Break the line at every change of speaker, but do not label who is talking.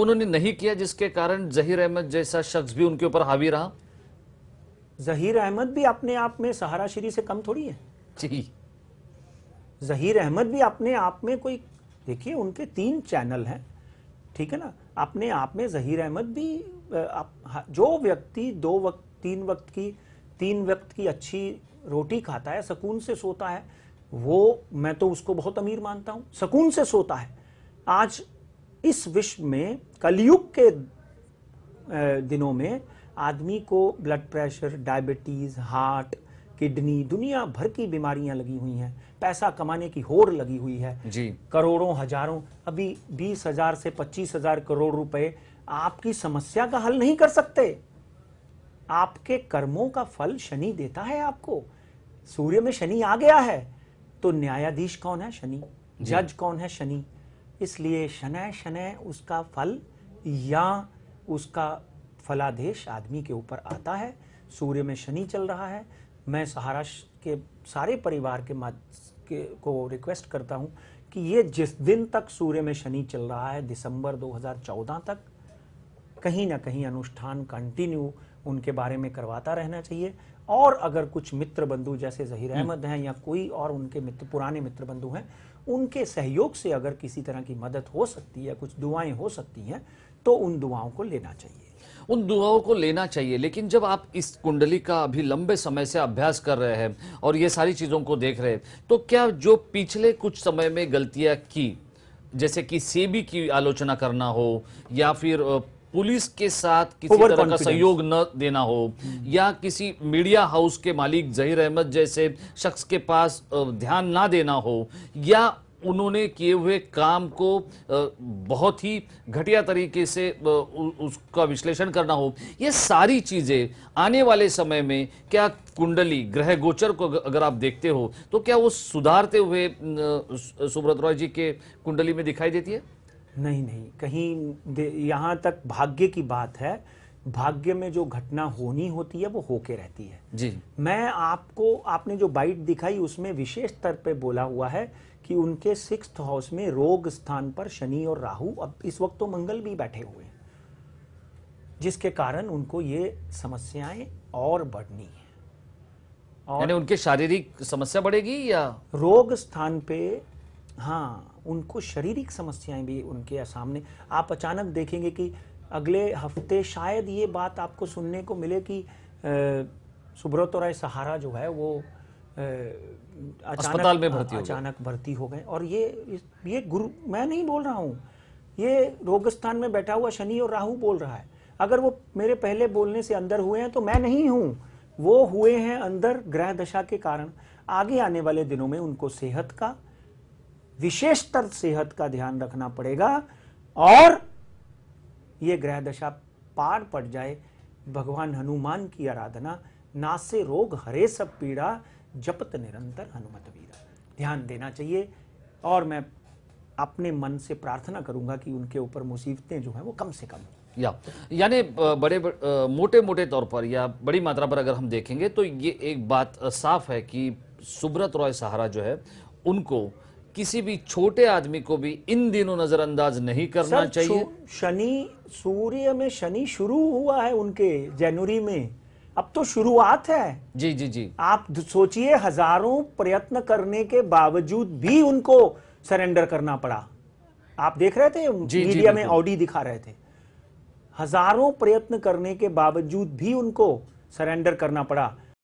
उन्होंने नहीं किया जिसके कारण जहीर अहमद जैसा शख्स भी उनके ऊपर हावी रहा?
जहीर अहमद भी अपने आप में सहारा श्री से कम थोड़ी है
जी।
जहीर अहमद भी अपने आप में कोई, देखिए उनके 3 चैनल हैं, ठीक है ना, अपने आप में जहीर अहमद भी जो व्यक्ति 2 वक्त 3 वक्त की अच्छी रोटी खाता है, सुकून से सोता है, वो मैं तो उसको बहुत अमीर मानता हूं, सुकून से सोता है। आज इस विश्व में कलयुग के दिनों में आदमी को blood pressure, diabetes, heart, kidney, दुनिया भर की बीमारियां लगी हुई हैं, पैसा कमाने की होड़ लगी हुई है
जी।
करोड़ों हजारों, अभी 20,000 से 25,000 करोड़ रुपए आपकी समस्या का हल नहीं कर सकते। आपके कर्मों का फल शनि देता है आपको। सूर्य में शनि आ गया है तो न्यायाधीश कौन है? शनि। जज कौन है? शनि। इसलिए शनै शनै उसका फल या उसका फलादेश आदमी के ऊपर आता है। सूर्य में शनि चल रहा है। मैं सहारा के सारे परिवार को रिक्वेस्ट करता हूं कि ये जिस दिन तक सूर्य में शनि चल रहा है, दिसंबर 2014 तक, कहीं ना कहीं अनुष्ठान कंटिन्यू उनके बारे में करवाता रहना चाहिए। और अगर कुछ मित्र बंधु जैसे जहीर अहमद हैं या कोई और उनके मित्र, पुराने मित्र बंधु हैं, उनके सहयोग से अगर किसी तरह की मदद हो सकती है, कुछ दुआएं हो सकती हैं, तो उन दुआओं को लेना चाहिए।
उन दुआओं को लेना चाहिए। लेकिन जब आप इस कुंडली का अभी लंबे समय से अभ्यास कर रहे हैं और ये सारी चीज़ों को देख रहे हैं, तो क्या जो पिछले कुछ समय में गलतियां की, जैसे कि सेबी की आलोचना करना हो या फिर पुलिस के साथ किसी तरह का सहयोग न देना हो या किसी मीडिया हाउस के मालिक जहीर अहमद जैसे शख्स के पास ध्यान ना देना हो, या उन्होंने किए हुए काम को बहुत ही घटिया तरीके से उसका विश्लेषण करना हो, ये सारी चीजें आने वाले समय में क्या कुंडली ग्रह गोचर को अगर आप देखते हो तो क्या वो सुधारते हुए सुब्रत रॉय जी के कुंडली में दिखाई देती है?
नहीं, कहीं यहाँ तक भाग्य की बात है। भाग्य में जो घटना होनी होती है वो होके रहती है
जी।
मैं आपको, आपने जो बाइट दिखाई उसमें विशेष स्तर पे बोला हुआ है कि उनके 6th हाउस में रोग स्थान पर शनि और राहु, अब इस वक्त तो मंगल भी बैठे हुए हैं, जिसके कारण उनको ये समस्याएं और बढ़नी है। और
यानी उनके शारीरिक समस्या बढ़ेगी या
रोग स्थान पे, हाँ, उनको शारीरिक समस्याएं भी उनके सामने। आप अचानक देखेंगे कि अगले हफ्ते शायद ये बात आपको सुनने को मिले कि सुब्रत राय सहारा जो है वो
अस्पताल में
अचानक भर्ती हो गए। और ये गुरु, मैं नहीं बोल रहा हूँ, ये रोगस्थान में बैठा हुआ शनि और राहु बोल रहा है। अगर वो मेरे पहले बोलने से अंदर हुए हैं तो मैं नहीं हूँ, वो हुए हैं अंदर ग्रह दशा के कारण। आगे आने वाले दिनों में उनको सेहत का, विशेषतर सेहत का ध्यान रखना पड़ेगा। और ये ग्रह दशा पार पड़ जाए, भगवान हनुमान की आराधना, नासे रोग हरे सब पीड़ा, जपत निरंतर हनुमत वीरा, ध्यान देना चाहिए। और मैं अपने मन से प्रार्थना करूंगा कि उनके ऊपर मुसीबतें जो हैं वो कम से कम।
यानी बड़े मोटे मोटे तौर पर या बड़ी मात्रा पर अगर हम देखेंगे तो ये एक बात साफ है कि सुब्रत रॉय सहारा जो है उनको किसी भी छोटे आदमी को भी इन दिनों नजरअंदाज नहीं करना चाहिए।
शनि, सूर्य में शनि शुरू हुआ है उनके जनवरी में, अब तो शुरुआत है।
जी जी जी।
आप सोचिए, हजारों प्रयत्न करने के बावजूद भी उनको सरेंडर करना पड़ा। आप देख रहे थे मीडिया में, ऑडी दिखा रहे थे, हजारों प्रयत्न करने के बावजूद भी उनको सरेंडर करना पड़ा।